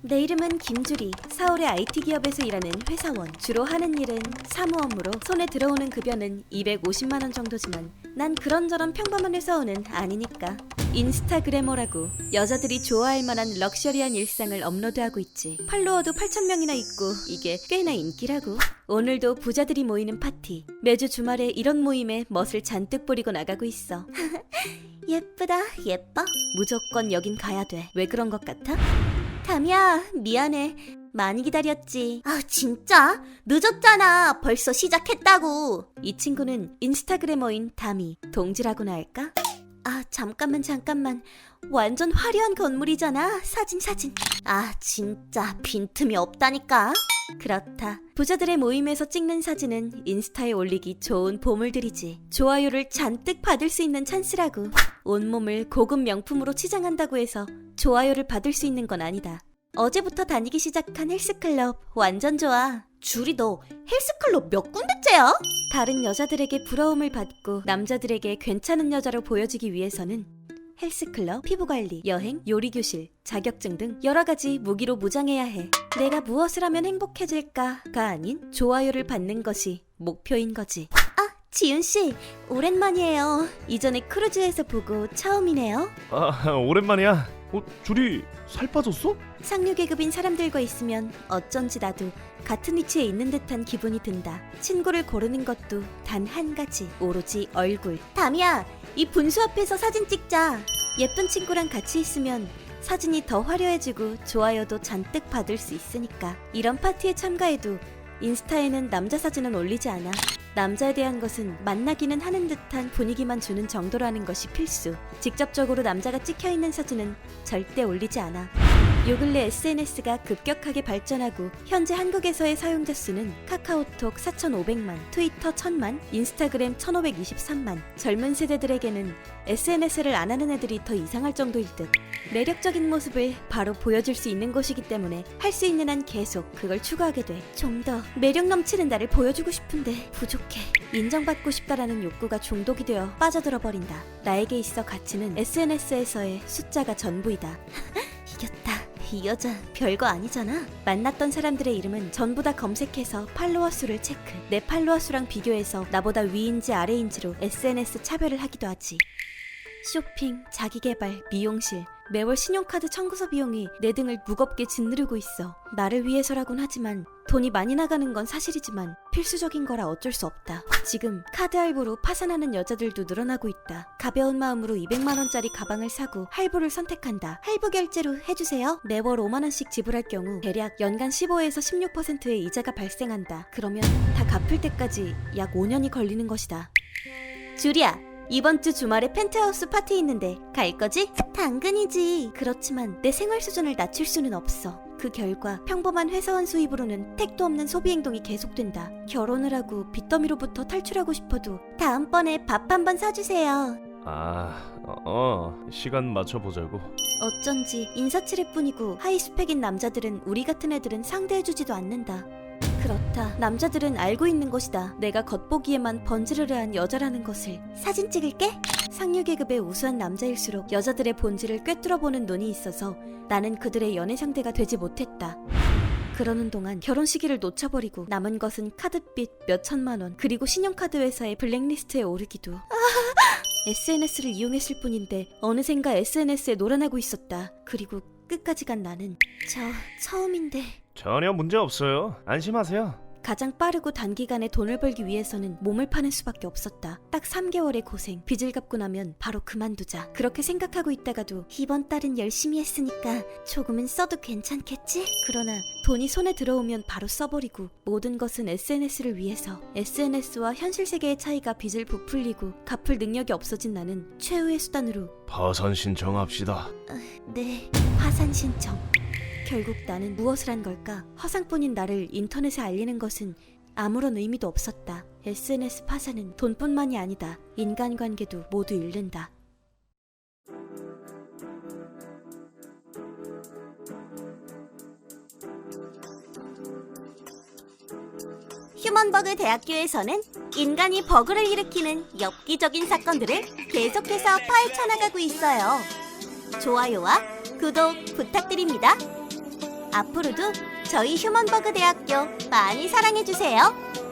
내 이름은 김주리. 서울의 IT 기업에서 일하는 회사원. 주로 하는 일은 사무업무로 손에 들어오는 급여는 250만 원 정도지만 난 그런저런 평범한 회사원은 아니니까. 인스타그래머라고 여자들이 좋아할 만한 럭셔리한 일상을 업로드하고 있지. 팔로워도 8,000명이나 있고 이게 꽤나 인기라고. 오늘도 부자들이 모이는 파티. 매주 주말에 이런 모임에 멋을 잔뜩 부리고 나가고 있어. 예쁘다, 예뻐. 무조건 여긴 가야 돼. 왜 그런 것 같아? 담이야, 미안해. 많이 기다렸지. 아, 진짜? 늦었잖아. 벌써 시작했다고. 이 친구는 인스타그래머인 담이. 동지라고나 할까? 아, 잠깐만. 완전 화려한 건물이잖아. 사진. 아, 진짜 빈틈이 없다니까. 그렇다. 부자들의 모임에서 찍는 사진은 인스타에 올리기 좋은 보물들이지. 좋아요를 잔뜩 받을 수 있는 찬스라고. 온몸을 고급 명품으로 치장한다고 해서 좋아요를 받을 수 있는 건 아니다. 어제부터 다니기 시작한 헬스클럽 완전 좋아. 주리, 너 헬스클럽 몇 군데째야? 다른 여자들에게 부러움을 받고 남자들에게 괜찮은 여자로 보여지기 위해서는 헬스클럽, 피부관리, 여행, 요리교실, 자격증 등 여러가지 무기로 무장해야 해. 내가 무엇을 하면 행복해질까가 아닌 좋아요를 받는 것이 목표인 거지. 아, 지윤씨, 오랜만이에요. 이전에 크루즈에서 보고 처음이네요. 아, 오랜만이야. 주리 살 빠졌어? 상류 계급인 사람들과 있으면 어쩐지 나도 같은 위치에 있는 듯한 기분이 든다. 친구를 고르는 것도 단 한 가지, 오로지 얼굴. 담이야, 이 분수 앞에서 사진 찍자. 예쁜 친구랑 같이 있으면 사진이 더 화려해지고 좋아요도 잔뜩 받을 수 있으니까. 이런 파티에 참가해도 인스타에는 남자 사진은 올리지 않아. 남자에 대한 것은 만나기는 하는 듯한 분위기만 주는 정도라는 것이 필수. 직접적으로 남자가 찍혀있는 사진은 절대 올리지 않아. 요 근래 SNS가 급격하게 발전하고 현재 한국에서의 사용자 수는 카카오톡 4,500만, 트위터 1,000만, 인스타그램 1,523만. 젊은 세대들에게는 SNS를 안 하는 애들이 더 이상할 정도일 듯. 매력적인 모습을 바로 보여줄 수 있는 곳이기 때문에 할 수 있는 한 계속 그걸 추구하게 돼. 좀 더 매력 넘치는 나를 보여주고 싶은데 부족해. 인정받고 싶다라는 욕구가 중독이 되어 빠져들어 버린다. 나에게 있어 가치는 SNS에서의 숫자가 전부이다. 이겼다. 이 여자 별거 아니잖아. 만났던 사람들의 이름은 전부 다 검색해서 팔로워 수를 체크. 내 팔로워 수랑 비교해서 나보다 위인지 아래인지로 SNS 차별을 하기도 하지. 쇼핑, 자기개발, 미용실, 매월 신용카드 청구서 비용이 내 등을 무겁게 짓누르고 있어. 나를 위해서라곤 하지만 돈이 많이 나가는 건 사실이지만 필수적인 거라 어쩔 수 없다. 지금 카드 할부로 파산하는 여자들도 늘어나고 있다. 가벼운 마음으로 200만 원짜리 가방을 사고 할부를 선택한다. 할부 결제로 해주세요. 매월 5만 원씩 지불할 경우 대략 연간 15에서 16%의 이자가 발생한다. 그러면 다 갚을 때까지 약 5년이 걸리는 것이다. 주리야, 이번 주 주말에 펜트하우스 파티 있는데 갈 거지? 당근이지. 그렇지만 내 생활 수준을 낮출 수는 없어. 그 결과 평범한 회사원 수입으로는 택도 없는 소비 행동이 계속된다. 결혼을 하고 빚더미로부터 탈출하고 싶어도 다음번에 밥 한 번 사주세요. 시간 맞춰보자고. 어쩐지 인사치레 뿐이고 하이스펙인 남자들은 우리 같은 애들은 상대해주지도 않는다. 그렇다. 남자들은 알고 있는 것이다. 내가 겉보기에만 번지르르한 여자라는 것을. 사진 찍을게. 상류 계급의 우수한 남자일수록 여자들의 본질을 꿰뚫어보는 눈이 있어서 나는 그들의 연애 상대가 되지 못했다. 그러는 동안 결혼 시기를 놓쳐버리고 남은 것은 카드빚 몇 천만 원, 그리고 신용카드 회사의 블랙리스트에 오르기도. SNS를 이용했을 뿐인데 어느샌가 SNS에 놀아나고 있었다. 그리고 끝까지 간 나는 처음인데. 전혀 문제 없어요. 안심하세요. 가장 빠르고 단기간에 돈을 벌기 위해서는 몸을 파는 수밖에 없었다. 딱 3개월의 고생, 빚을 갚고 나면 바로 그만두자. 그렇게 생각하고 있다가도 이번 달은 열심히 했으니까 조금은 써도 괜찮겠지? 그러나 돈이 손에 들어오면 바로 써버리고 모든 것은 SNS를 위해서. SNS와 현실 세계의 차이가 빚을 부풀리고 갚을 능력이 없어진 나는 최후의 수단으로 파산 신청합시다. 네, 파산 신청. 결국 나는 무엇을 한 걸까? 화상뿐인 나를 인터넷에 알리는 것은 아무런 의미도 없었다. SNS 파산은 돈뿐만이 아니다. 인간관계도 모두 잃는다. 휴먼버그 대학교에서는 인간이 버그를 일으키는 엽기적인 사건들을 계속해서 파헤쳐 나가고 있어요. 좋아요와 구독 부탁드립니다. 앞으로도 저희 휴먼버그 대학교 많이 사랑해주세요.